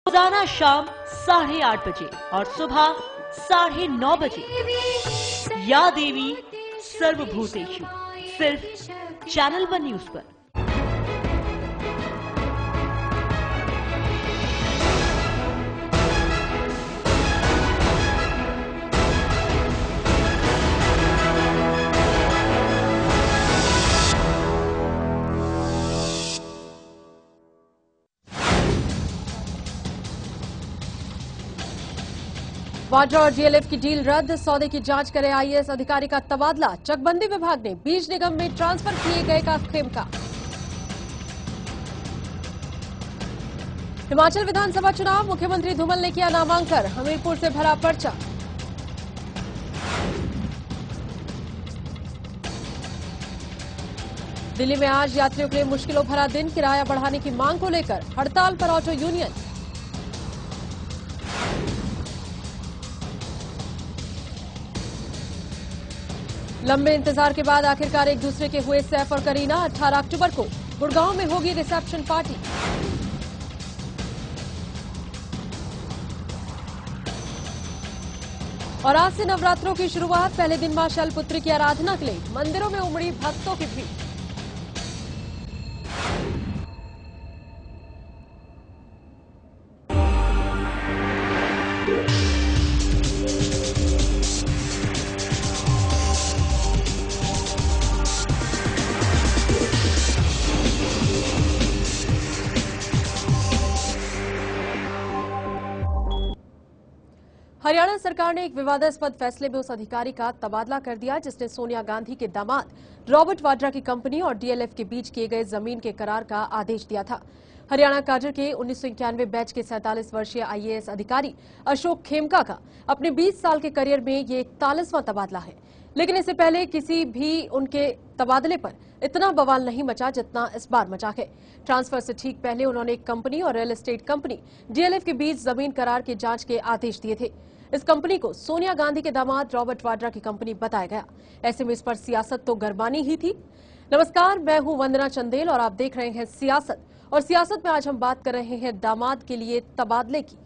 रोजाना शाम 8:30 बजे और सुबह 9:30 बजे। या देवी सर्वभूतेषु, सिर्फ चैनल 1 न्यूज पर। वाड्रा और डीएलएफ की डील रद्द, सौदे की जांच करे आईएएस अधिकारी का तबादला। चकबंदी विभाग ने बीज निगम में ट्रांसफर किए गए का खेमका। हिमाचल विधानसभा चुनाव, मुख्यमंत्री धूमल ने किया नामांकन, हमीरपुर से भरा पर्चा। दिल्ली में आज यात्रियों के लिए मुश्किलों भरा दिन, किराया बढ़ाने की मांग को लेकर हड़ताल पर ऑटो यूनियन। लंबे इंतजार के बाद आखिरकार एक दूसरे के हुए सैफ और करीना। 18 अक्टूबर को गुड़गांव में होगी रिसेप्शन पार्टी। और आज से नवरात्रों की शुरुआत, पहले दिन मां शैलपुत्री की आराधना के लिए मंदिरों में उमड़ी भक्तों की भीड़। हरियाणा सरकार ने एक विवादास्पद फैसले में उस अधिकारी का तबादला कर दिया जिसने सोनिया गांधी के दामाद रॉबर्ट वाड्रा की कंपनी और डीएलएफ के बीच किए गए जमीन के करार का आदेश दिया था। हरियाणा काडर के 1991 बैच के 47 वर्षीय आईएएस अधिकारी अशोक खेमका का अपने 20 साल के करियर में ये 41वां तबादला है। लेकिन इससे पहले किसी भी उनके तबादले पर इतना बवाल नहीं मचा जितना इस बार मचा है। ट्रांसफर से ठीक पहले उन्होंने एक कंपनी और रियल एस्टेट कंपनी डीएलएफ के बीच जमीन करार की जांच के आदेश दिए थे। इस कंपनी को सोनिया गांधी के दामाद रॉबर्ट वाड्रा की कंपनी बताया गया। ऐसे में इस पर सियासत तो गरमानी ही थी। नमस्कार, मैं हूं वंदना चंदेल और आप देख रहे हैं सियासत। और सियासत में आज हम बात कर रहे हैं दामाद के लिए तबादले की।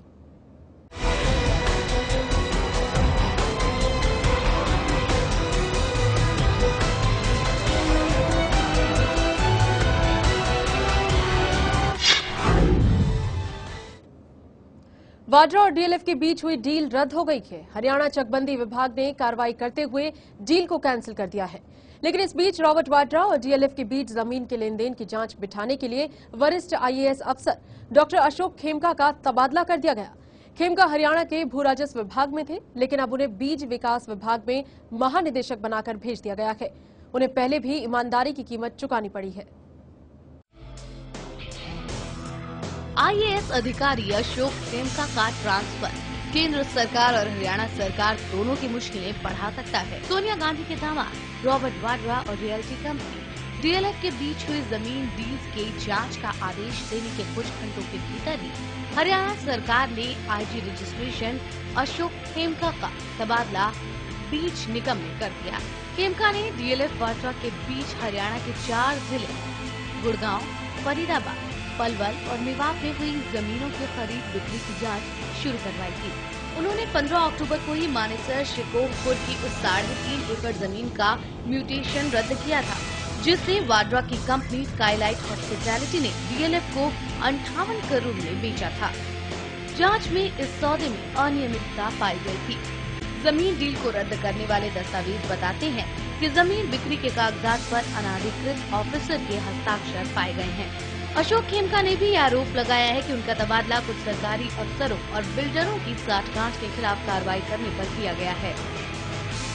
वाड्रा और डीएलएफ के बीच हुई डील रद्द हो गई है। हरियाणा चकबंदी विभाग ने कार्रवाई करते हुए डील को कैंसिल कर दिया है। लेकिन इस बीच रॉबर्ट वाड्रा और डीएलएफ के बीच जमीन के लेन देन की जांच बिठाने के लिए वरिष्ठ आईएएस अफसर डॉक्टर अशोक खेमका का तबादला कर दिया गया। खेमका हरियाणा के भू राजस्व विभाग में थे, लेकिन अब उन्हें बीज विकास विभाग में महानिदेशक बनाकर भेज दिया गया है। उन्हें पहले भी ईमानदारी की कीमत चुकानी पड़ी है। आईएएस अधिकारी अशोक खेमका का ट्रांसफर केंद्र सरकार और हरियाणा सरकार दोनों की मुश्किलें बढ़ा सकता है। सोनिया गांधी के दामाद रॉबर्ट वाड्रा और रियल्टी कंपनी डीएलएफ के बीच हुई जमीन डील्स के जांच का आदेश देने के कुछ घंटों के भीतर ही हरियाणा सरकार ने आईजी रजिस्ट्रेशन अशोक खेमका का तबादला बीज निगम में कर दिया। खेमका ने डीएलएफ वाड्रा के बीच हरियाणा के 4 जिले गुड़गांव, फरीदाबाद, पलवल और मेवात में हुई जमीनों की खरीद बिक्री की जांच शुरू करवाई थी। उन्होंने 15 अक्टूबर को ही मानेसर शिकोहपुर की उस 3.5 एकड़ जमीन का म्यूटेशन रद्द किया था, जिससे वाड्रा की कंपनी स्काईलाइट हॉस्पिटैलिटी ने डीएलएफ को 58 करोड़ में बेचा था। जांच में इस सौदे में अनियमितता पाई गई थी। जमीन डील को रद्द करने वाले दस्तावेज बताते हैं कि जमीन बिक्री के कागजात पर अनाधिकृत ऑफिसर के हस्ताक्षर पाए गए हैं। अशोक खेमका ने भी आरोप लगाया है कि उनका तबादला कुछ सरकारी अफसरों और बिल्डरों की साठगांठ के खिलाफ कार्रवाई करने पर किया गया है।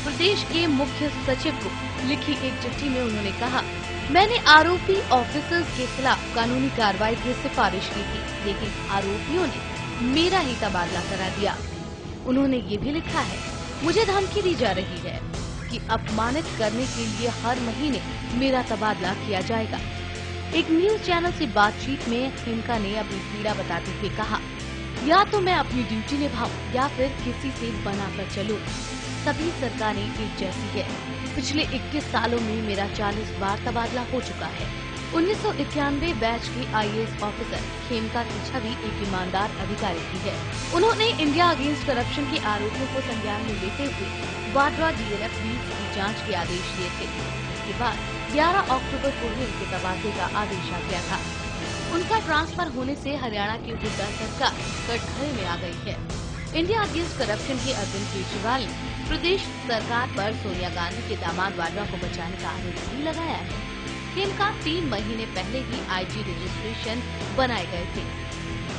प्रदेश के मुख्य सचिव को लिखी एक चिट्ठी में उन्होंने कहा, मैंने आरोपी ऑफिसर्स के खिलाफ कानूनी कार्रवाई की सिफारिश की थी, लेकिन आरोपियों ने मेरा ही तबादला करा दिया। उन्होंने ये भी लिखा है, मुझे धमकी दी जा रही है कि अपमानित करने के लिए हर महीने मेरा तबादला किया जाएगा। एक न्यूज चैनल से बातचीत में खेमका ने अपनी पीड़ा बताते हुए कहा, या तो मैं अपनी ड्यूटी निभाऊं या फिर किसी से बनाकर चलूं। सभी सरकारें एक जैसी है। पिछले 21 सालों में मेरा 40 बार तबादला हो चुका है। 1991 बैच के IAS ऑफिसर खेमका की छवि एक ईमानदार अधिकारी की है। उन्होंने इंडिया अगेंस्ट करप्शन के आरोपों को संज्ञान में लेते हुए वाड्रा DLF बीज की जांच के आदेश दिए थे। इसके बाद 11 अक्टूबर को ही उनके तबादले का आदेश आ गया था। उनका ट्रांसफर होने से हरियाणा की हुड्डा सरकार कटघरे में आ गई है। इंडिया अगेंस्ट करप्शन के अरविंद केजरीवाल ने प्रदेश सरकार पर सोनिया गांधी के दामाद वाड्रा को बचाने का आरोप भी लगाया है। खेमका 3 महीने पहले ही IG रजिस्ट्रेशन बनाए गए थे।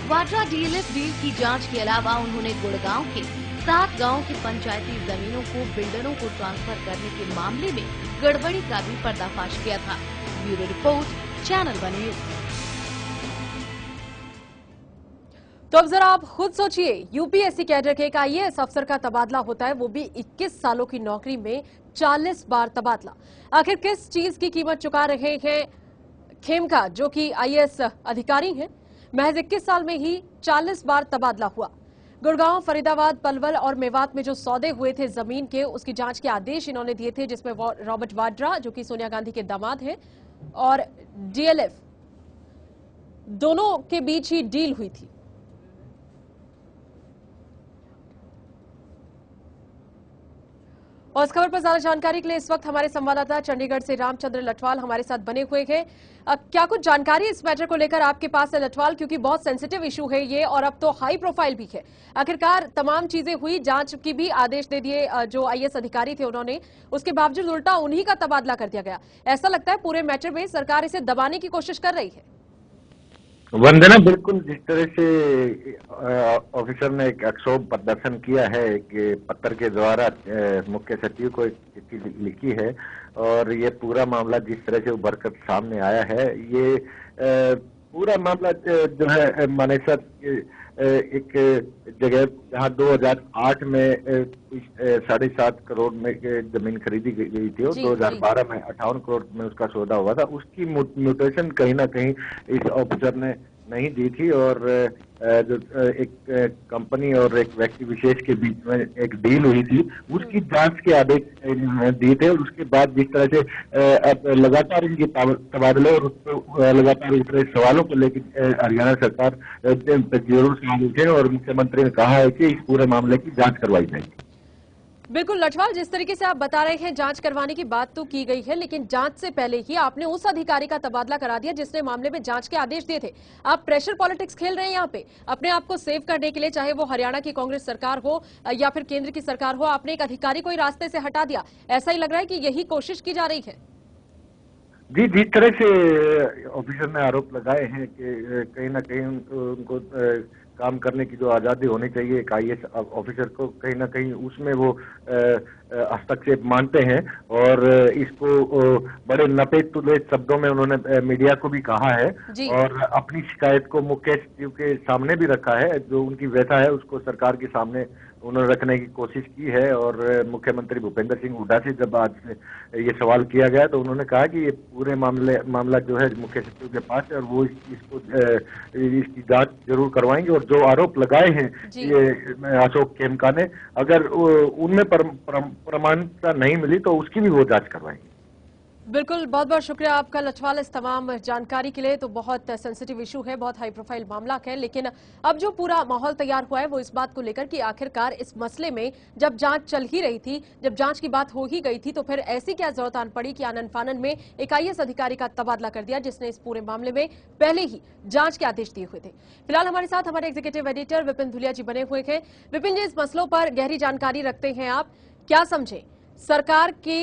वाड्रा DLF डील की जांच के अलावा उन्होंने गुड़गांव के 7 गांव की पंचायती जमीनों को बिल्डरों को ट्रांसफर करने के मामले में गड़बड़ी का भी पर्दाफाश किया था। Bureau report, channel one news. तो अब जरा आप खुद सोचिए, UPSC कैडर के एक IAS अफसर का तबादला होता है, वो भी 21 सालों की नौकरी में 40 बार तबादला। आखिर किस चीज की कीमत चुका रहे हैं खेमका, जो कि IAS अधिकारी हैं? महज 21 साल में ही 40 बार तबादला हुआ। गुड़गांव, फरीदाबाद, पलवल और मेवात में जो सौदे हुए थे जमीन के, उसकी जांच के आदेश इन्होंने दिए थे, जिसमें रॉबर्ट वाड्रा, जो कि सोनिया गांधी के दामाद हैं, और DLF दोनों के बीच ही डील हुई थी। और इस खबर पर ज्यादा जानकारी के लिए इस वक्त हमारे संवाददाता चंडीगढ़ से रामचंद्र लठवाल हमारे साथ बने हुए हैं। क्या कुछ जानकारी इस मैटर को लेकर आपके पास है लठवाल, क्योंकि बहुत सेंसिटिव इशू है ये और अब तो हाई प्रोफाइल भी है। आखिरकार तमाम चीजें हुई, जांच की भी आदेश दे दिए जो IAS अधिकारी थे उन्होंने, उसके बावजूद उल्टा उन्हीं का तबादला कर दिया गया। ऐसा लगता है पूरे मैटर में सरकार इसे दबाने की कोशिश कर रही है। वंदना, बिल्कुल जिस तरह से ऑफिसर ने एक अक्षोभ प्रदर्शन किया है कि पत्र के द्वारा मुख्य सचिव को एक चिट्ठी लिखी है, और ये पूरा मामला जिस तरह से उभर कर सामने आया है, ये पूरा मामला जो है माने सर एक जगह जहां 2008 में 7.5 करोड़ में जमीन खरीदी गई थी और 2012 में 58 करोड़ में उसका सौदा हुआ था, उसकी म्यूटेशन कहीं ना कहीं इस ऑफिसर ने नहीं दी थी, और जो एक कंपनी और एक व्यक्ति विशेष के बीच में एक डील हुई थी, उसकी जांच के आदेश दिए थे। और उसके बाद जिस तरह से अब लगातार इनके तबादले और लगातार इस तरह सवालों को लेकर हरियाणा सरकार जरूर से उठे, और मुख्यमंत्री ने कहा है कि इस पूरे मामले की जांच करवाई जाएगी। बिल्कुल लठवाल, जिस तरीके से आप बता रहे हैं जांच करवाने की बात तो की गई है, लेकिन जांच से पहले ही आपने उस अधिकारी का तबादला करा दिया जिसने मामले में जांच के आदेश दिए थे। आप प्रेशर पॉलिटिक्स खेल रहे हैं यहाँ पे अपने आप को सेव करने के लिए, चाहे वो हरियाणा की कांग्रेस सरकार हो या फिर केंद्र की सरकार हो। आपने एक अधिकारी को ही रास्ते से हटा दिया, ऐसा ही लग रहा है कि यही कोशिश की जा रही है। जी, जिस तरह से ऑफिसर ने आरोप लगाए हैं कि कहीं ना कहीं उनको काम करने की जो आज़ादी होनी चाहिए एक IAS ऑफिसर को, कहीं ना कहीं उसमें वो हस्तक्षेप मानते हैं, और इसको बड़े नपे तुले शब्दों में उन्होंने मीडिया को भी कहा है, और अपनी शिकायत को मुख्य सचिव के सामने भी रखा है। जो उनकी व्यथा है उसको सरकार के सामने उन्होंने रखने की कोशिश की है। और मुख्यमंत्री भूपेंद्र सिंह हुड्डा से जब आज ये सवाल किया गया तो उन्होंने कहा कि ये पूरे मामला जो है मुख्य सचिव के पास है, और वो इसकी जांच जरूर करवाएंगे, और जो आरोप लगाए हैं ये अशोक खेमका ने, अगर उनमें प्रमाणिकता नहीं मिली तो उसकी भी वो जांच करवाएंगे। बिल्कुल, बहुत बहुत शुक्रिया आपका लठवाल इस तमाम जानकारी के लिए। तो बहुत सेंसिटिव इशू है, बहुत हाई प्रोफाइल मामला है, लेकिन अब जो पूरा माहौल तैयार हुआ है वो इस बात को लेकर कि आखिरकार इस मसले में जब जांच चल ही रही थी, जब जांच की बात हो ही गई थी, तो फिर ऐसी क्या जरूरत आन पड़ी कि आनन फानन में एक IAS अधिकारी का तबादला कर दिया जिसने इस पूरे मामले में पहले ही जांच के आदेश दिए हुए थे। फिलहाल हमारे साथ हमारे एग्जीक्यूटिव एडिटर विपिन धुलिया जी बने हुए हैं। विपिन जी, इस मसलों पर गहरी जानकारी रखते हैं आप, क्या समझे सरकार के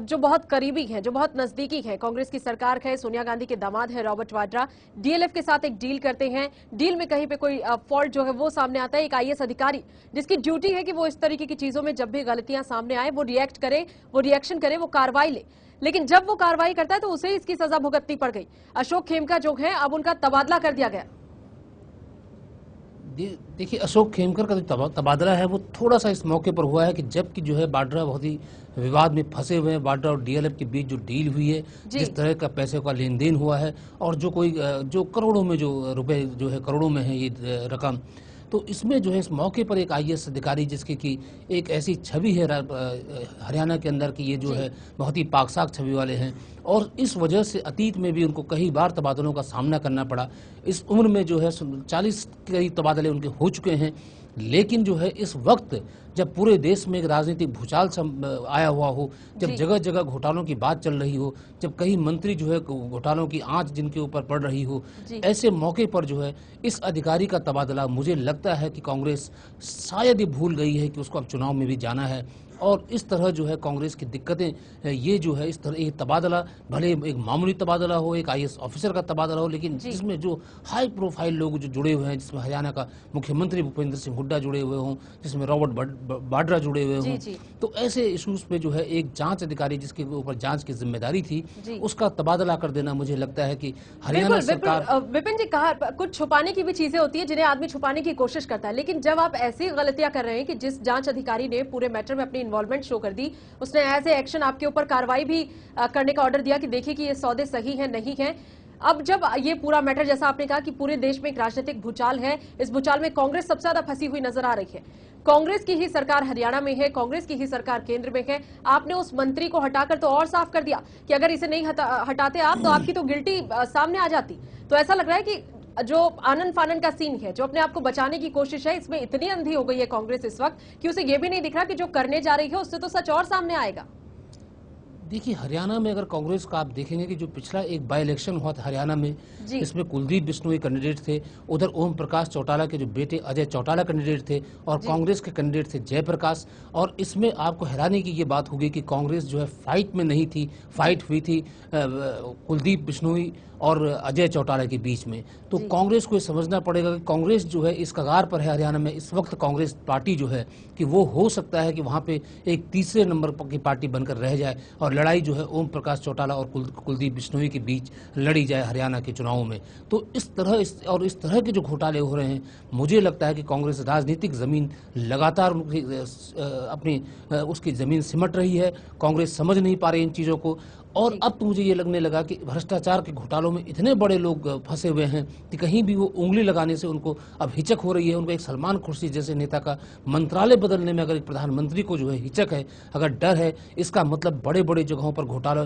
जो बहुत करीबी है, जो बहुत नजदीकी है, कांग्रेस की सरकार है, सोनिया गांधी के दामाद है रॉबर्ट वाड्रा, DLF के साथ एक डील करते हैं, डील में कहीं पे कोई फॉल्ट जो है वो सामने आता है, एक IAS अधिकारी जिसकी ड्यूटी है कि वो इस तरीके की चीजों में जब भी गलतियां सामने आए वो रिएक्ट करे, वो रिएक्शन करे, वो कार्रवाई ले, लेकिन जब वो कार्रवाई करता है तो उसे इसकी सजा भुगतनी पड़ गई। अशोक खेमका जो है अब उनका तबादला कर दिया गया। देखिए, अशोक खेमकर का जो तबादला है वो थोड़ा सा इस मौके पर हुआ है कि जबकि जो है वाड्रा बहुत ही विवाद में फंसे हुए हैं। वाड्रा और DLF के बीच जो डील हुई है, जिस तरह का पैसे का लेन देन हुआ है, और जो करोड़ों में जो रुपए जो है करोड़ों में है ये रकम, तो इसमें जो है इस मौके पर एक IAS अधिकारी जिसकी कि एक ऐसी छवि है हरियाणा के अंदर कि ये जो है बहुत ही पाक-साफ छवि वाले हैं, और इस वजह से अतीत में भी उनको कई बार तबादलों का सामना करना पड़ा। इस उम्र में जो है 40 के करीब तबादले उनके हो चुके हैं, लेकिन जो है इस वक्त जब पूरे देश में एक राजनीतिक भूचाल आया हुआ हो, जब जगह जगह घोटालों की बात चल रही हो, जब कई मंत्री जो है घोटालों की आंच जिनके ऊपर पड़ रही हो, ऐसे मौके पर जो है इस अधिकारी का तबादला मुझे लगता है कि कांग्रेस शायद ही भूल गई है कि उसको अब चुनाव में भी जाना है। और इस तरह जो है कांग्रेस की दिक्कतें, ये जो है इस तरह ये तबादला भले एक मामूली तबादला हो, एक IAS ऑफिसर का तबादला हो, लेकिन जिसमें जो हाई प्रोफाइल लोग जो जुड़े हुए हैं, जिसमें हरियाणा का मुख्यमंत्री भूपेंद्र सिंह हुड्डा जुड़े हुए हों, जिसमें रॉबर्ट वाड्रा जुड़े हुए हों, तो ऐसे इशूज पे जो है एक जांच अधिकारी जिसके ऊपर जांच की जिम्मेदारी थी उसका तबादला कर देना मुझे लगता है कि हरियाणा सरकार। विपिन जी, कहा कुछ छुपाने की भी चीजें होती है जिन्हें आदमी छुपाने की कोशिश करता है, लेकिन जब आप ऐसी गलतियां कर रहे हैं कि जिस जांच अधिकारी ने पूरे मैटर में अपनी इन्वॉल्वमेंट शो कर दी, उसने एज ए एक्शन आपके ऊपर कार्रवाई भी करने का ऑर्डर दिया कि देखिए कि ये सौदे सही हैं नहीं हैं। अब जब ये पूरा मैटर, जैसा आपने कहा कि पूरे देश में एक राजनीतिक भूचाल है, इस भूचाल में कांग्रेस सबसे ज्यादा फंसी हुई नजर आ रही है। कांग्रेस की ही सरकार हरियाणा में है, कांग्रेस की ही सरकार केंद्र में है। आपने उस मंत्री को हटाकर तो और साफ कर दिया कि अगर इसे नहीं हटाते आप तो आपकी तो गिल्टी सामने आ जाती। तो ऐसा लग रहा है कि जो आनन फानन का सीन है, जो अपने आप को बचाने की कोशिश है, इसमें इतनी अंधी हो गई है कांग्रेस इस वक्त कि उसे ये भी नहीं दिख रहा कि जो करने जा रही है उससे तो सच और सामने आएगा। देखिए, हरियाणा में अगर कांग्रेस का आप देखेंगे कि जो पिछला एक बाई इलेक्शन हुआ था हरियाणा में, इसमें कुलदीप बिश्नोई कैंडिडेट थे, उधर ओम प्रकाश चौटाला के जो बेटे अजय चौटाला कैंडिडेट थे, और कांग्रेस के कैंडिडेट थे जयप्रकाश। और इसमें आपको हैरानी की ये बात होगी कि कांग्रेस जो है फाइट में नहीं थी, फाइट हुई थी कुलदीप बिश्नोई और अजय चौटाला के बीच में। तो कांग्रेस को ये समझना पड़ेगा कि कांग्रेस जो है इस कगार पर है हरियाणा में इस वक्त, कांग्रेस पार्टी जो है कि वो हो सकता है कि वहां पे एक तीसरे नंबर की पार्टी बनकर रह जाए, और लड़ाई जो है ओम प्रकाश चौटाला और कुलदीप बिश्नोई के बीच लड़ी जाए हरियाणा के चुनावों में। तो इस तरह के जो घोटाले हो रहे हैं, मुझे लगता है कि कांग्रेस राजनीतिक जमीन लगातार अपनी उसकी जमीन सिमट रही है। कांग्रेस समझ नहीं पा रही इन चीजों को, और अब तो मुझे ये लगने लगा कि भ्रष्टाचार के घोटालों में इतने बड़े लोग फंसे हुए हैं कि कहीं भी वो उंगली लगाने से उनको अब हिचक हो रही है। उनको एक सलमान खुर्शीद जैसे नेता का मंत्रालय बदलने में अगर एक प्रधानमंत्री को जो है हिचक है, अगर डर है, इसका मतलब बड़े बड़े जगहों पर घोटाला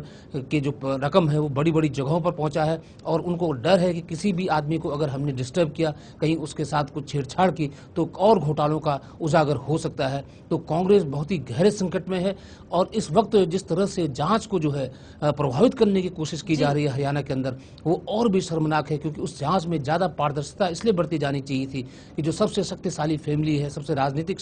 के जो रकम है वो बड़ी बड़ी जगहों पर पहुंचा है, और उनको डर है कि किसी भी आदमी को अगर हमने डिस्टर्ब किया, कहीं उसके साथ कुछ छेड़छाड़ की, तो और घोटालों का उजागर हो सकता है। तो कांग्रेस बहुत ही गहरे संकट में है, और इस वक्त जिस तरह से जांच को जो है प्रभावित करने की कोशिश की जा रही है हरियाणा के अंदर, वो और भी शर्मनाक है। क्योंकि उस जांच में ज्यादा पारदर्शिता इसलिए बढ़ती जानी चाहिए थी कि जो सबसे शक्तिशाली फैमिली है, सबसे राजनीतिक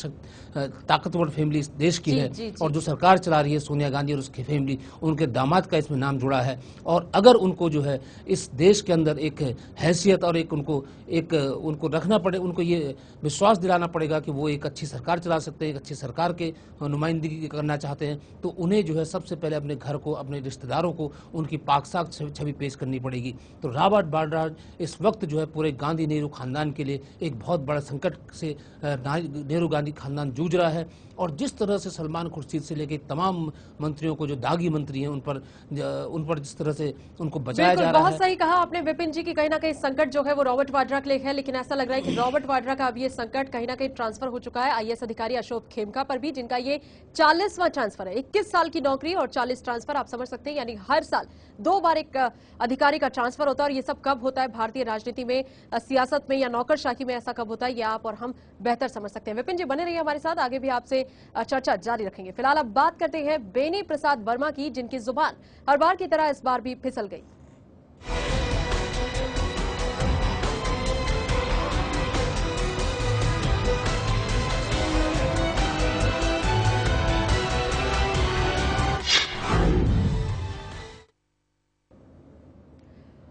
ताकतवर फैमिली इस देश की है, और जो सरकार चला रही है सोनिया गांधी और उसकी फैमिली, उनके दामाद का इसमें नाम जुड़ा है। और अगर उनको जो है इस देश के अंदर एक हैसियत और एक उनको रखना पड़े, उनको ये विश्वास दिलाना पड़ेगा कि वो एक अच्छी सरकार चला सकते हैं, एक अच्छी सरकार के नुमाइंदगी करना चाहते हैं, तो उन्हें जो है सबसे पहले अपने घर को, अपने रिश्तेदारों को उनकी पाक-साफ छवि पेश करनी पड़ेगी। तो रॉबर्ट वाड्रा इस वक्त जो है पूरे गांधी नेहरू खानदान के लिए एक बहुत बड़ा संकट से नेहरू गांधी खानदान जूझ रहा है। और जिस तरह से सलमान खुर्शीद से लेकर तमाम मंत्रियों को, जो दागी मंत्री हैं, उन पर जिस तरह से उनको बचाया जा रहा है। बहुत सही कहा आपने विपिन जी की कहीं ना कहीं संकट जो है वो रॉबर्ट वाड्रा के लिए है, लेकिन ऐसा लग रहा है कि रॉबर्ट वाड्रा का अब ये संकट कहीं ना कहीं ट्रांसफर हो चुका है IAS अधिकारी अशोक खेमका पर भी, जिनका ये 40वां ट्रांसफर है। 21 साल की नौकरी और 40 ट्रांसफर, आप समझ सकते हैं, यानी हर साल 2 बार एक अधिकारी का ट्रांसफर होता है। और ये सब कब होता है भारतीय राजनीति में, सियासत में या नौकरशाही में, ऐसा कब होता है, ये आप और हम बेहतर समझ सकते हैं। विपिन जी बने रहिए हमारे साथ, आगे भी आपसे चर्चा जारी रखेंगे। फिलहाल अब बात करते हैं बेनी प्रसाद वर्मा की, जिनकी जुबान हर बार की तरह इस बार भी फिसल गई।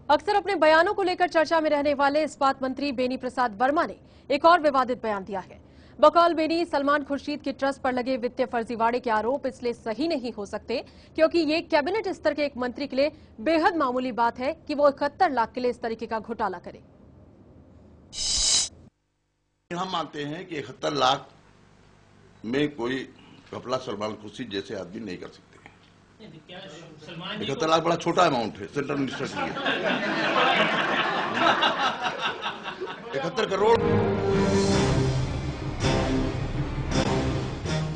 अक्सर अपने बयानों को लेकर चर्चा में रहने वाले इस्पात मंत्री बेनी प्रसाद वर्मा ने एक और विवादित बयान दिया है। बकौल बेनी, सलमान खुर्शीद के ट्रस्ट पर लगे वित्तीय फर्जीवाड़े के आरोप इसलिए सही नहीं हो सकते क्योंकि ये कैबिनेट स्तर के एक मंत्री के लिए बेहद मामूली बात है कि वो 71 लाख के लिए इस तरीके का घोटाला करे। हम मानते हैं कि 71 लाख में कोई घपला सलमान खुर्शीद जैसे आदमी नहीं कर सकते। 71 लाख बड़ा छोटा अमाउंट है सेंट्रल मिनिस्टर के लिए। 71 करोड़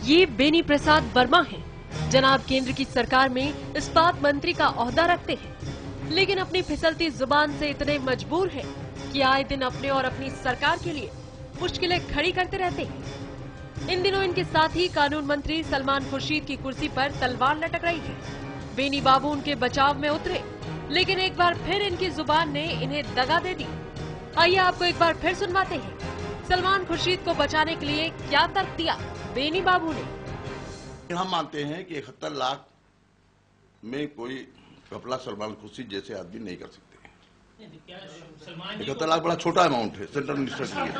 ये बेनी प्रसाद वर्मा हैं। जनाब केंद्र की सरकार में इस्पात मंत्री का ओहदा रखते हैं, लेकिन अपनी फिसलती जुबान से इतने मजबूर हैं कि आए दिन अपने और अपनी सरकार के लिए मुश्किलें खड़ी करते रहते हैं। इन दिनों इनके साथ ही कानून मंत्री सलमान खुर्शीद की कुर्सी पर तलवार लटक रही है। बेनी बाबू उनके बचाव में उतरे, लेकिन एक बार फिर इनकी जुबान ने इन्हें दगा दे दी। आइए आपको एक बार फिर सुनवाते हैं सलमान खुर्शीद को बचाने के लिए क्या तर्क दिया बेनी बाबू ने। हम मानते हैं कि 71 लाख में कोई घपला सलमान खुर्शीद जैसे आदमी नहीं कर सकते। 71 लाख बड़ा छोटा अमाउंट है सेंट्रल मिनिस्टर के लिए।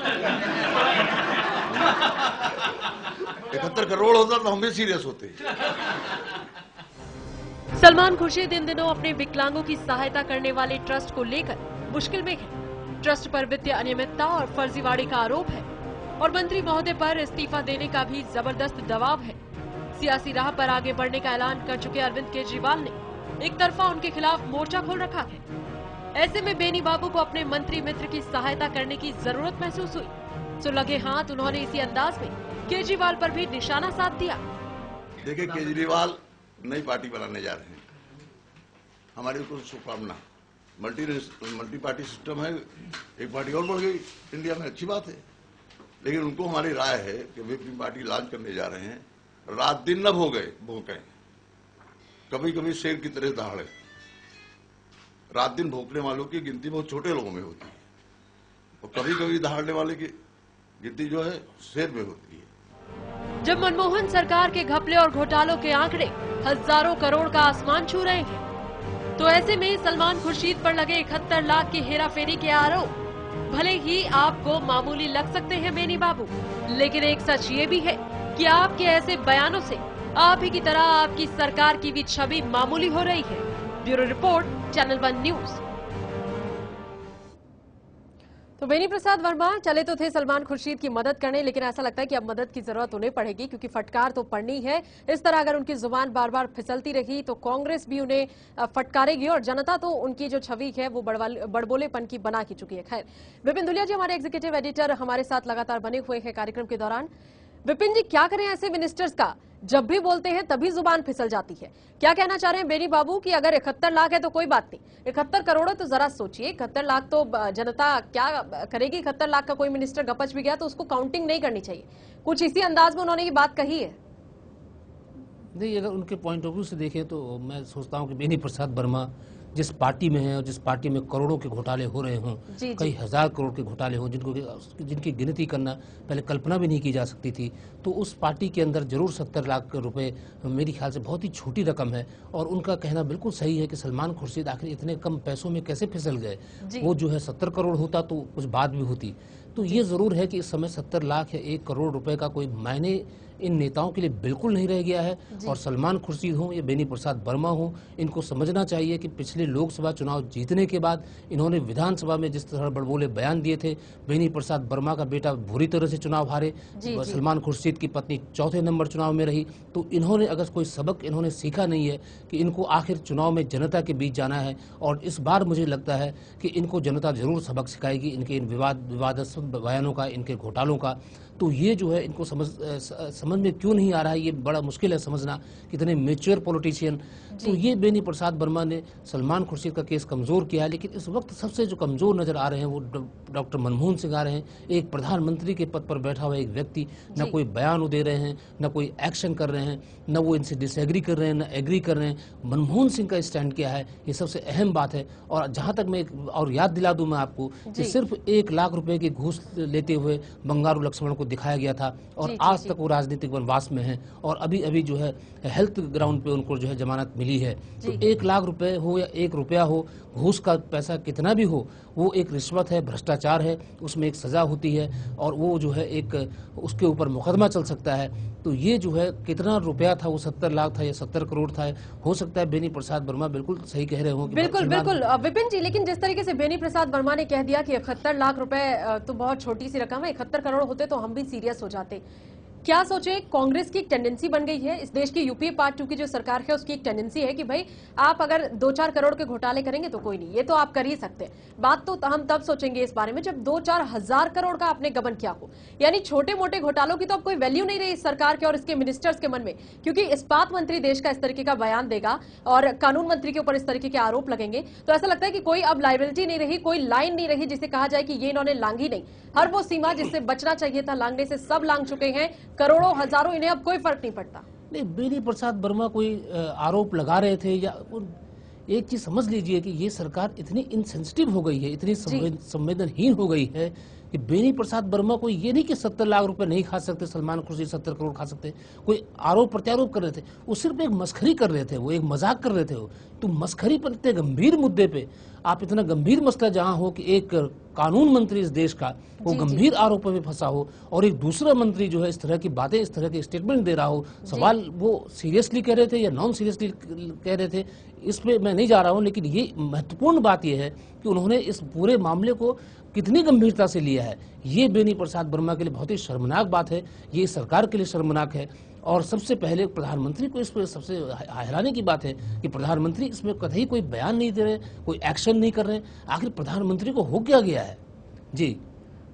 71 करोड़ होता तो हम भी सीरियस होते। सलमान खुर्शीद इन दिनों अपने विकलांगों की सहायता करने वाले ट्रस्ट को लेकर मुश्किल में है। ट्रस्ट पर वित्तीय अनियमितता और फर्जीवाड़े का आरोप है और मंत्री महोदय पर इस्तीफा देने का भी जबरदस्त दबाव है। सियासी राह पर आगे बढ़ने का ऐलान कर चुके अरविंद केजरीवाल ने एक तरफा उनके खिलाफ मोर्चा खोल रखा है। ऐसे में बेनी बाबू को अपने मंत्री मित्र की सहायता करने की जरूरत महसूस हुई, तो लगे हाथ उन्होंने इसी अंदाज में केजरीवाल पर भी निशाना साध दिया। देखिए, केजरीवाल नई पार्टी बनाने जा रहे हैं। हमारी तो शुभकामना। मल्टी पार्टी सिस्टम है, एक पार्टी और बढ़ गई इंडिया में, अच्छी बात है। लेकिन उनको हमारी राय है कि वे अपनी पार्टी लॉन्च करने जा रहे हैं। रात दिन न भोंके, कभी कभी शेर की तरह दहाड़े। रात दिन भोंकने वालों की गिनती बहुत छोटे लोगों में होती है और कभी कभी दहाड़ने वाले की गिनती जो है शेर में होती है। जब मनमोहन सरकार के घपले और घोटालों के आंकड़े हजारों करोड़ का आसमान छू रहे हैं, तो ऐसे में सलमान खुर्शीद पर लगे 71 लाख की हेराफेरी के आरोप भले ही आपको मामूली लग सकते हैं बेनी बाबू, लेकिन एक सच ये भी है कि आपके ऐसे बयानों से आप ही की तरह आपकी सरकार की भी छवि मामूली हो रही है। Bureau report, channel 1 news. तो बेनी प्रसाद वर्मा चले तो थे सलमान खुर्शीद की मदद करने, लेकिन ऐसा लगता है कि अब मदद की जरूरत उन्हें पड़ेगी, क्योंकि फटकार तो पड़नी है। इस तरह अगर उनकी जुबान बार बार फिसलती रही तो कांग्रेस भी उन्हें फटकारेगी और जनता तो उनकी जो छवि है वो बड़बोलेपन की बना की चुकी है। खैर, विपिन धुलिया जी हमारे एग्जीक्यूटिव एडिटर हमारे साथ लगातार बने हुए हैं कार्यक्रम के दौरान। विपिन जी, क्या करें ऐसे मिनिस्टर्स का, जब भी बोलते हैं तभी जुबान फिसल जाती है। क्या कहना चाह रहे हैं बेनी बाबू कि अगर 71 लाख है तो कोई बात नहीं, 71 करोड़ है तो जरा सोचिए, 71 लाख तो जनता क्या करेगी। 71 लाख का कोई मिनिस्टर गपच भी गया तो उसको काउंटिंग नहीं करनी चाहिए। कुछ इसी अंदाज में उन्होंने ये बात कही है। नहीं, अगर उनके पॉइंट ऑफ व्यू से देखें तो मैं सोचता हूं कि बेनी प्रसाद वर्मा जिस पार्टी में है और जिस पार्टी में करोड़ों के घोटाले हो रहे हों, कई हजार करोड़ के घोटाले हों, जिनकी गिनती करना पहले कल्पना भी नहीं की जा सकती थी, तो उस पार्टी के अंदर जरूर 70 लाख रुपए मेरे ख्याल से बहुत ही छोटी रकम है। और उनका कहना बिल्कुल सही है कि सलमान खुर्शीद आखिर इतने कम पैसों में कैसे फिसल गए। वो जो है 70 करोड़ होता तो कुछ बात भी होती। तो ये जरूर है कि इस समय 70 लाख या 1 करोड़ रुपए का कोई मायने इन नेताओं के लिए बिल्कुल नहीं रह गया है। और सलमान खुर्शीद हो या बेनी प्रसाद वर्मा हो, इनको समझना चाहिए कि पिछले लोकसभा चुनाव जीतने के बाद इन्होंने विधानसभा में जिस तरह बड़बोले बयान दिए थे, बेनी प्रसाद वर्मा का बेटा बुरी तरह से चुनाव हारे, सलमान खुर्शीद की पत्नी चौथे नंबर चुनाव में रही, तो इन्होंने अगर कोई सबक इन्होंने सीखा नहीं है कि इनको आखिर चुनाव में जनता के बीच जाना है। और इस बार मुझे लगता है कि इनको जनता जरूर सबक सिखाएगी, इनके इन विवादास्पद बयानों का, इनके घोटालों का। तो ये जो है इनको समझ में क्यों नहीं आ रहा है, ये बड़ा मुश्किल है समझना, कितने मेच्योर पॉलिटिशियन। तो ये बेनी प्रसाद वर्मा ने सलमान खुर्शीद का केस कमजोर किया है, लेकिन इस वक्त सबसे जो कमजोर नजर आ रहे हैं वो डॉक्टर मनमोहन सिंह आ रहे हैं। एक प्रधानमंत्री के पद पर बैठा हुआ एक व्यक्ति, न कोई बयान वो दे रहे हैं, न कोई एक्शन कर रहे हैं, न वो इनसे डिसएग्री कर रहे हैं, न एग्री कर रहे हैं। मनमोहन सिंह का स्टैंड क्या है, ये सबसे अहम बात है। और जहां तक मैं और याद दिला दूं मैं आपको कि सिर्फ 1 लाख रुपए की घूस लेते हुए बंगारू लक्ष्मण को दिखाया गया था और आज तक वो राजनीतिक वनवास में हैं और अभी अभी जो है हेल्थ ग्राउंड पे उनको जो है जमानत मिली है। तो 1 लाख रुपए हो या 1 रुपया हो, घूस का पैसा कितना भी हो, वो एक रिश्वत है, भ्रष्टाचार है, उसमें एक सजा होती है और वो जो है एक उसके ऊपर मुकदमा चल सकता है। तो ये जो है कितना रुपया था, वो 70 लाख था या 70 करोड़ था। हो सकता है बेनी प्रसाद वर्मा बिल्कुल सही कह रहे हो। बिल्कुल बिल्कुल विपिन जी, लेकिन जिस तरीके से बेनी प्रसाद वर्मा ने कह दिया कि 71 लाख रुपए तो बहुत छोटी सी रकम है, 71 करोड़ होते तो हम भी सीरियस हो जाते, क्या सोचे, कांग्रेस की एक टेंडेंसी बन गई है, इस देश की यूपीए पार्ट 2 की जो सरकार है उसकी एक टेंडेंसी है कि भाई आप अगर 2-4 करोड़ के घोटाले करेंगे तो कोई नहीं, ये तो आप कर ही सकते हैं। बात तो हम तब सोचेंगे इस बारे में जब 2-4 हजार करोड़ का आपने गबन किया हो। यानी छोटे मोटे घोटालों की तो अब कोई वैल्यू नहीं रही इस सरकार के और इसके मिनिस्टर्स के मन में, क्योंकि इस्पात मंत्री देश का इस तरीके का बयान देगा और कानून मंत्री के ऊपर इस तरीके के आरोप लगेंगे तो ऐसा लगता है कि कोई अब लायबिलिटी नहीं रही, कोई लाइन नहीं रही जिसे कहा जाए कि ये इन्होंने लांघी नहीं। हर वो सीमा जिससे बचना चाहिए था लांघने से सब लांघ चुके हैं, करोड़ों हजारों, इन्हें अब कोई फर्क नहीं पड़ता। नहीं, बेनी प्रसाद वर्मा कोई आरोप लगा रहे थे या एक चीज समझ लीजिए कि ये सरकार इतनी इनसेंसिटिव हो गई है, इतनी संवेदनहीन हो गई है कि बेनी प्रसाद वर्मा कोई ये नहीं कि 70 लाख रुपए नहीं खा सकते, सलमान खुर्शीद 70 करोड़ खा सकते, कोई आरोप प्रत्यारोप कर रहे थे, वो सिर्फ एक मस्खरी कर रहे थे, वो एक मजाक कर रहे थे। वो तो मस्खरी पर इतने गंभीर मुद्दे पे आप इतना गंभीर मसला जहां हो कि एक कानून मंत्री इस देश का वो गंभीर आरोपों में फंसा हो और एक दूसरा मंत्री जो है इस तरह की बातें, इस तरह के स्टेटमेंट दे रहा हो, सवाल वो सीरियसली कह रहे थे या नॉन सीरियसली कह रहे थे, इस पे मैं नहीं जा रहा हूं, लेकिन ये महत्वपूर्ण बात यह है कि उन्होंने इस पूरे मामले को कितनी गंभीरता से लिया है। ये बेनी प्रसाद वर्मा के लिए बहुत ही शर्मनाक बात है, ये सरकार के लिए शर्मनाक है। और सबसे पहले प्रधानमंत्री को इस पर सबसे हैरानी की बात है कि प्रधानमंत्री इसमें कतई कोई बयान नहीं दे रहे, कोई एक्शन नहीं कर रहे। आखिर प्रधानमंत्री को हो क्या गया है? जी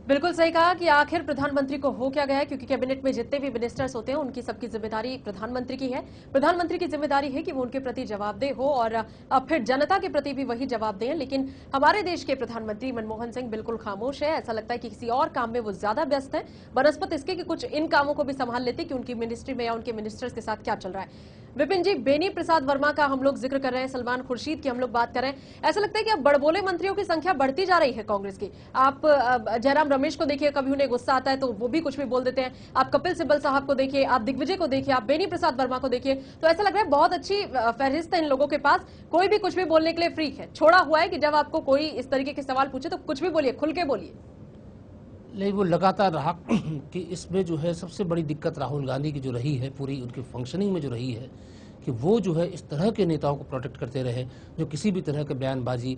बिल्कुल सही कहा कि आखिर प्रधानमंत्री को हो क्या गया है, क्योंकि कैबिनेट में जितने भी मिनिस्टर्स होते हैं उनकी सबकी जिम्मेदारी प्रधानमंत्री की है। प्रधानमंत्री की जिम्मेदारी है कि वो उनके प्रति जवाबदेह हो और अब फिर जनता के प्रति भी वही जवाब दें। लेकिन हमारे देश के प्रधानमंत्री मनमोहन सिंह बिल्कुल खामोश है, ऐसा लगता है कि किसी और काम में वो ज्यादा व्यस्त है बनस्पत इसके कि कुछ इन कामों को भी संभाल लेते कि उनकी मिनिस्ट्री में या उनके मिनिस्टर्स के साथ क्या चल रहा है। विपिन जी, बेनी प्रसाद वर्मा का हम लोग जिक्र कर रहे हैं, सलमान खुर्शीद की हम लोग बात कर रहे हैं, ऐसा लगता है कि अब बड़बोले मंत्रियों की संख्या बढ़ती जा रही है कांग्रेस की। आप जयराम रमेश को देखिए, कभी उन्हें गुस्सा आता है तो वो भी कुछ भी बोल देते हैं। आप कपिल सिब्बल साहब को देखिए, आप दिग्विजय को देखिए, आप बेनी प्रसाद वर्मा को देखिए, तो ऐसा लग रहा है बहुत अच्छी फहरिस्त है इन लोगों के पास, कोई भी कुछ भी बोलने के लिए फ्री है। छोड़ा हुआ है कि जब आपको कोई इस तरीके के सवाल पूछे तो कुछ भी बोलिए, खुल के बोलिए। नहीं, वो लगातार रहा कि इसमें जो है सबसे बड़ी दिक्कत राहुल गांधी की जो रही है, पूरी उनकी फंक्शनिंग में जो रही है कि वो जो है इस तरह के नेताओं को प्रोटेक्ट करते रहे जो किसी भी तरह के बयानबाजी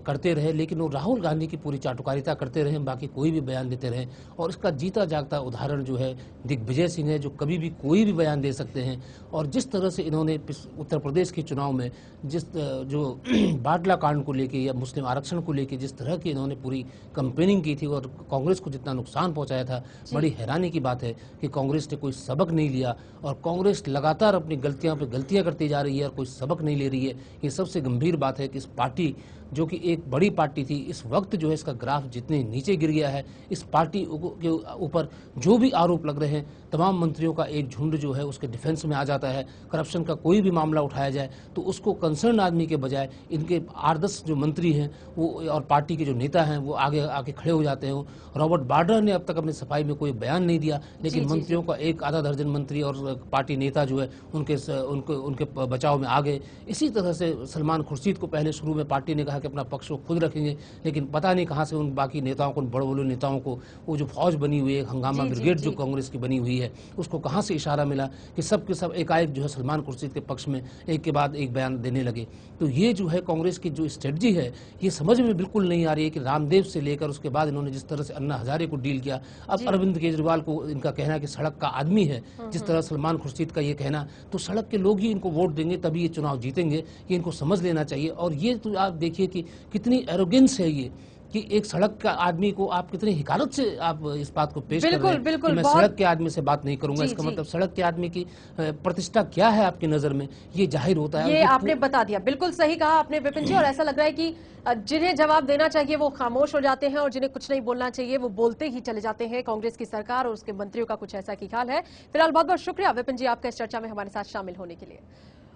करते रहे, लेकिन वो राहुल गांधी की पूरी चाटुकारिता करते रहे, बाकी कोई भी बयान देते रहे। और इसका जीता जागता उदाहरण जो है दिग्विजय सिंह है, जो कभी भी कोई भी बयान दे सकते हैं। और जिस तरह से इन्होंने उत्तर प्रदेश के चुनाव में जो बाटला कांड को लेके या मुस्लिम आरक्षण को लेके जिस तरह की इन्होंने पूरी कंपेनिंग की थी और कांग्रेस को जितना नुकसान पहुंचाया था, बड़ी हैरानी की बात है कि कांग्रेस ने कोई सबक नहीं लिया और कांग्रेस लगातार अपनी गलतियां करती जा रही है और कोई सबक नहीं ले रही है। ये सबसे गंभीर बात है कि इस पार्टी जो कि एक बड़ी पार्टी थी, इस वक्त जो है इसका ग्राफ जितने नीचे गिर गया है, इस पार्टी के ऊपर जो भी आरोप लग रहे हैं, तमाम मंत्रियों का एक झुंड जो है उसके डिफेंस में आ जाता है। करप्शन का कोई भी मामला उठाया जाए तो उसको कंसर्न आदमी के बजाय इनके 8-10 जो मंत्री हैं वो और पार्टी के जो नेता हैं वो आगे आके खड़े हो जाते हैं। रॉबर्ट वाड्रा ने अब तक अपनी सफाई में कोई बयान नहीं दिया, लेकिन मंत्रियों का एक आधा दर्जन मंत्री और पार्टी नेता जो है उनके बचाव में आ गए। इसी तरह से सलमान खुर्शीद को पहले शुरू में पार्टी ने कहा कि अपना पक्ष वो खुद रखेंगे, लेकिन पता नहीं कहां से उन बाकी नेताओं को, बड़े बड़े नेताओं को, वो जो फौज बनी हुई है, हंगामा ब्रिगेड जो कांग्रेस की बनी हुई है, उसको कहां से इशारा मिला कि सब के सब एकाएक जो है सलमान खुर्शीद के पक्ष में एक के बाद एक बयान देने लगे। तो ये जो है कांग्रेस की जो स्ट्रेटजी है, ये समझ में बिल्कुल नहीं आ रही है कि रामदेव से लेकर उसके बाद इन्होंने जिस तरह से अन्ना हजारे को डील किया, अब अरविंद केजरीवाल को इनका कहना कि सड़क का आदमी है, जिस तरह सलमान खुर्शीद का ये कहना, तो सड़क के लोग ही इनको वोट देंगे तभी ये चुनाव जीतेंगे, ये इनको समझ लेना चाहिए। और ये तो आप देखिए कि कितनी एरोगेंस है ये कि एक सड़क का आदमी को आप कितनी हिकारत से आप इस बात को पेश कर रहे हैं कि मैं सड़क के आदमी से बात नहीं करूंगा। इसका मतलब सड़क के आदमी की प्रतिष्ठा क्या है आपकी नजर में, ये जाहिर होता है। ये आपने बता दिया, बिल्कुल सही कहा आपने विपिन जी। और ऐसा लग रहा है कि जिन्हें जवाब देना चाहिए वो खामोश हो जाते हैं और जिन्हें कुछ नहीं बोलना चाहिए वो बोलते ही चले जाते हैं। कांग्रेस की सरकार और उसके मंत्रियों का कुछ ऐसा की हाल है। फिलहाल बहुत बहुत शुक्रिया विपिन जी आपका इस चर्चा में हमारे साथ शामिल होने के लिए।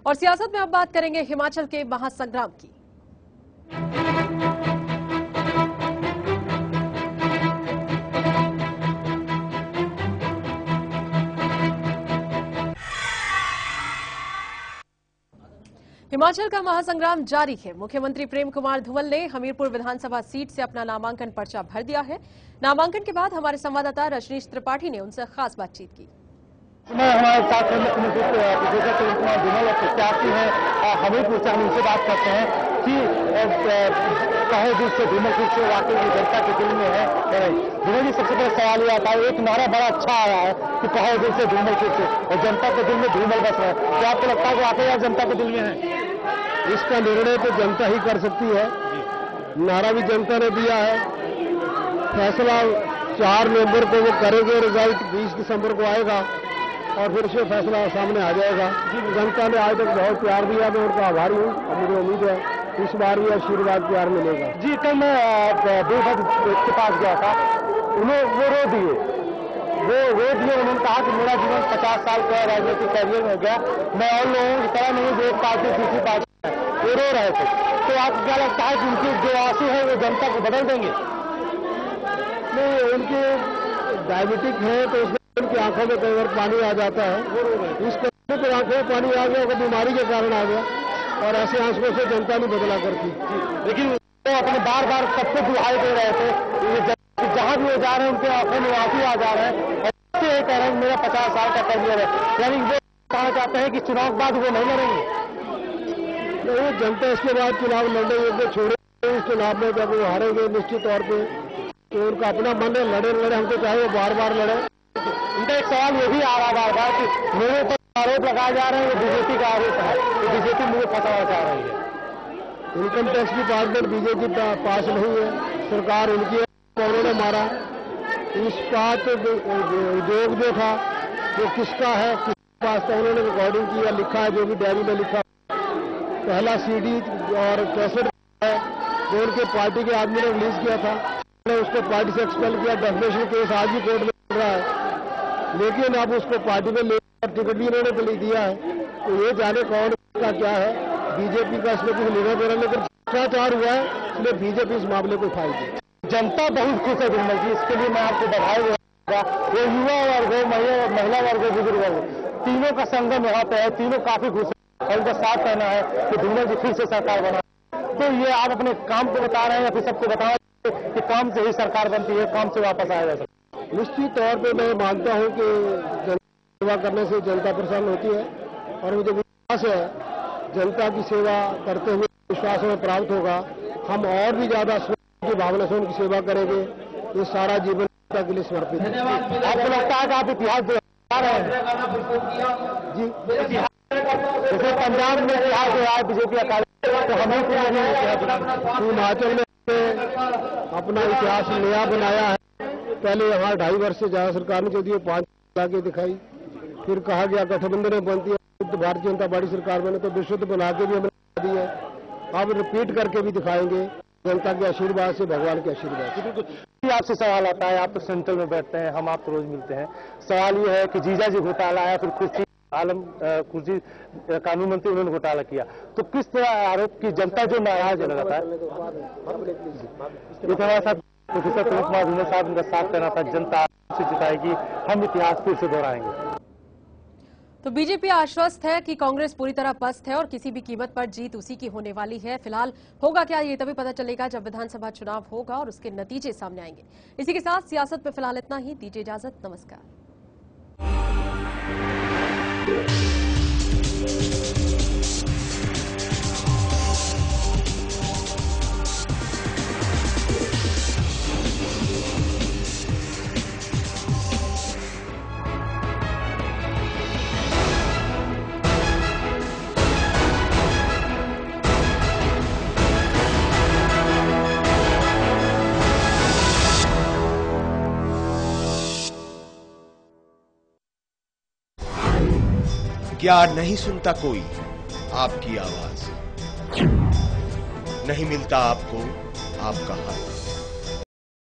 और सियासत में अब बात करेंगे हिमाचल के महासंग्राम की। हिमाचल का महासंग्राम जारी है। मुख्यमंत्री प्रेम कुमार धूमल ने हमीरपुर विधानसभा सीट से अपना नामांकन पर्चा भर दिया है। नामांकन के बाद हमारे संवाददाता रजनीश त्रिपाठी ने उनसे खास बातचीत की। हमारे साथ मुख्यमंत्री प्रेम कुमार धूमल प्रत्याशी हैं हमीरपुर से, हम उनसे बात करते हैं कि कहे दिल से धूमल से वाकई जनता के दिल में है विनोद जी, सबसे पहले सवाल ये आता है, एक नारा बड़ा अच्छा आया है कि कहो दिल से धूमल फिर से, और जनता के दिल में धूमल बस रहा है। क्या आपको लगता है कि वाकई आप जनता के दिल में है? इसका निर्णय तो जनता ही कर सकती है। नारा भी जनता ने दिया है, फैसला 4 नवंबर को वो करेंगे, रिजल्ट 20 दिसंबर को आएगा और फिर उसमें फैसला सामने आ जाएगा। जनता ने आज तक बहुत प्यार दिया, मैं उनका आभारी हूँ और मुझे उम्मीद है इस बार भी आशीर्वाद प्यार मिलेगा। जी, कल मैं बेहद के पास गया था, उन्हें वो रो दिए, उन्होंने कहा कि मेरा जीवन 50 साल का राजनीतिक कैरियर में हो गया, मैं और लोगों की तरह नहीं, जो एक पार्टी दूसरी पार्टी है, वो रो रहे थे। तो आपको क्या लगता है कि उनके जो आंसू है वो जनता को बदल देंगे? नहीं, उनके डायबिटिक है तो उसमें उनकी आंखों में कई बार पानी आ जाता है, इस कारण तो आंखों में पानी आ गया, बीमारी के कारण आ गया, और ऐसे आंसुओं से जनता नहीं बदला करती। लेकिन वो अपने बार बार सबको दुहाई दे रहे थे, जहां भी वो जा रहे हैं उनके आंखों में आंसू आ जा रहे हैं, और ये कह रहे हैं मेरा 50 साल का कैरियर है, यानी वो कहना चाहते हैं कि चुनाव के बाद वो नहीं लड़ेंगे। नहीं, जनता इसके बाद चुनाव लड़ने योग्य छोड़े, इस चुनाव में जब वो हारेंगे निश्चित तौर पे, तो उनका अपना मन है, लड़े हमको चाहे वो बार बार लड़े। उनका एक सवाल ये भी आ रहा बार बार कि मेरे ऊपर आरोप लगाए जा रहे हैं, वो बीजेपी का आरोप है, तो बीजेपी मुझे फंसाना चाह रही है। इनकम टैक्स डिपार्टमेंट बीजेपी पास नहीं है, सरकार उनकी है, उन्होंने मारा। इस्पात उद्योग जो था वो किसका है, किसके पास था, उन्होंने रिकॉर्डिंग किया, लिखा है, जो भी डायरी में लिखा। पहला CD और कैसेट है जो उनके पार्टी के आदमी ने रिलीज किया था, उसको पार्टी से एक्सपेल किया, डेफिनेशन केस आज भी कोर्ट में चल रहा है, लेकिन अब उसको पार्टी में लेकर टिकट भी उन्होंने दिया है। तो ये जाने कौन का क्या है, बीजेपी का इसमें कुछ लेना देना, लेकिन भ्रष्टाचार हुआ है, इसलिए बीजेपी इस मामले को उठाएगी। जनता बहुत खुश है विमल जी, इसके लिए मैं आपको बधाई दूंगा। वो युवा वर्ग हो, महिला वर्ग हो, बुजुर्ग वर्ग, तीनों का संगम यहाँ पे है, तीनों काफी खुश है, और उनका साथ कहना है कि विमल जी फिर से सरकार बना। तो ये आप अपने काम को बता रहे हैं या फिर सबको बता रहे हैं कि काम से ही सरकार बनती है, काम से वापस आया जा सकता है? निश्चित तौर पर मैं मानता हूँ कि सेवा करने से जनता प्रसन्न होती है, और मुझे विश्वास है जनता की सेवा करते हुए विश्वास हमें प्राप्त होगा। हम और भी ज्यादा की भावना से उनकी सेवा करेंगे, ये सारा जीवन जनता के लिए समर्पित है। आपको लगता है कि आप इतिहास दोहरा रहे हैं? जी, जैसे पंजाब में इतिहास जो है बीजेपी अकाली, तो हमें हिमाचल में अपना इतिहास नया बनाया है। पहले यहाँ 2.5 वर्ष से ज्यादा सरकार ने जो दी 5 लाके दिखाई, फिर कहा गया गठबंधन में बनती है, भारतीय जनता पार्टी सरकार बने तो विशुद्ध बना के भी हमने दी है, अब रिपीट करके भी दिखाएंगे, जनता के आशीर्वाद से, भगवान के आशीर्वाद से। आपसे सवाल आता है, आप तो सेंट्रल में बैठते हैं, हम आपको रोज मिलते हैं, सवाल ये है कि जीजा जी घोटाला है, फिर कुर्सी कानून मंत्री उन्होंने घोटाला किया, तो किस तरह आरोप की जनता जो नाराज है लगातार। ये हमारे साथ प्रोफेसर प्रवीण कुमार धूमल साहब, उनका साथ कहना था जनता से जिताएगी, हम इतिहास फिर से दोहराएंगे। तो बीजेपी आश्वस्त है कि कांग्रेस पूरी तरह पस्त है और किसी भी कीमत पर जीत उसी की होने वाली है। फिलहाल होगा क्या, ये तभी पता चलेगा जब विधानसभा चुनाव होगा और उसके नतीजे सामने आएंगे। इसी के साथ सियासत में फिलहाल इतना ही। दीजिए इजाजत, नमस्कार। क्या नहीं सुनता कोई आपकी आवाज, नहीं मिलता आपको आपका हाथ,